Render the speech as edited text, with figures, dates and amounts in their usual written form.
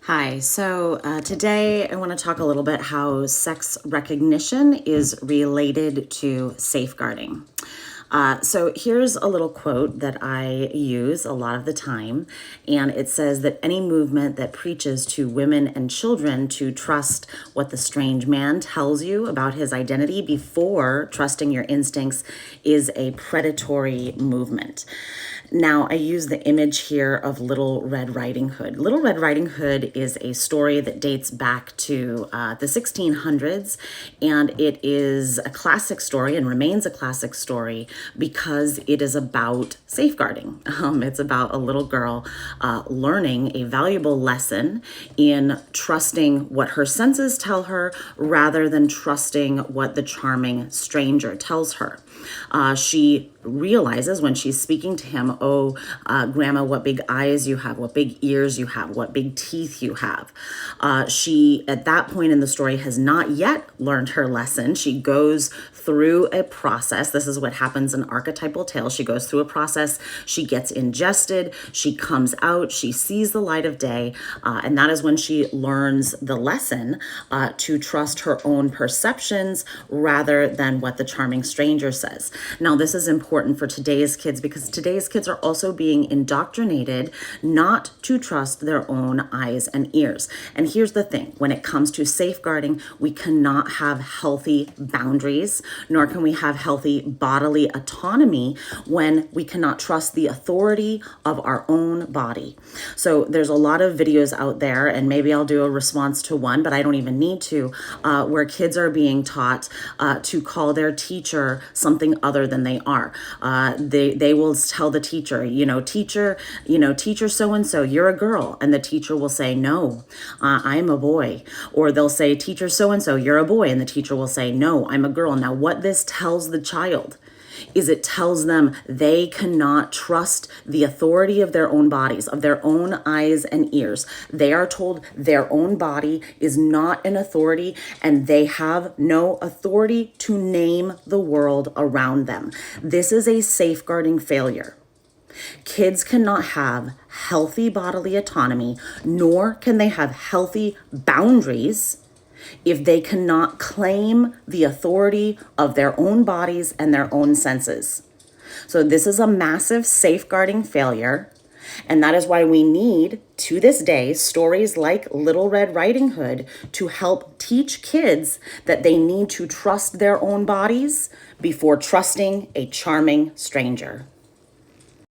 Hi, today I want to talk a little bit how sex recognition is related to safeguarding. So here's a little quote that I use a lot of the time, and it says that any movement that preaches to women and children to trust what the strange man tells you about his identity before trusting your instincts is a predatory movement. Now, I use the image here of Little Red Riding Hood. Little Red Riding Hood is a story that dates back to the 1600s, and it is a classic story and remains a classic story because it is about safeguarding. It's about a little girl learning a valuable lesson in trusting what her senses tell her rather than trusting what the charming stranger tells her. She realizes when she's speaking to him, Grandma, what big eyes you have, what big ears you have, what big teeth you have. She, at that point in the story, has not yet learned her lesson. She goes through a process. This is what happens in archetypal tales. She goes through a process. She gets ingested. She comes out. She sees the light of day. And that is when she learns the lesson to trust her own perceptions rather than what the charming stranger says. Now, this is important for today's kids because today's kids are also being indoctrinated not to trust their own eyes and ears. And here's the thing, when it comes to safeguarding, we cannot have healthy boundaries, nor can we have healthy bodily autonomy when we cannot trust the authority of our own body. So there's a lot of videos out there, and maybe I'll do a response to one, but I don't even need to, where kids are being taught to call their teacher something other than they are. They will tell the teacher, teacher so-and-so, you're a girl. And the teacher will say, no, I'm a boy. Or they'll say, teacher so-and-so, you're a boy. And the teacher will say, no, I'm a girl. Now, what this tells the child is it tells them they cannot trust the authority of their own bodies, of their own eyes and ears. They are told their own body is not an authority and they have no authority to name the world around them. This is a safeguarding failure. Kids cannot have healthy bodily autonomy, nor can they have healthy boundaries if they cannot claim the authority of their own bodies and their own senses. So this is a massive safeguarding failure. And that is why we need, to this day, stories like Little Red Riding Hood to help teach kids that they need to trust their own bodies before trusting a charming stranger.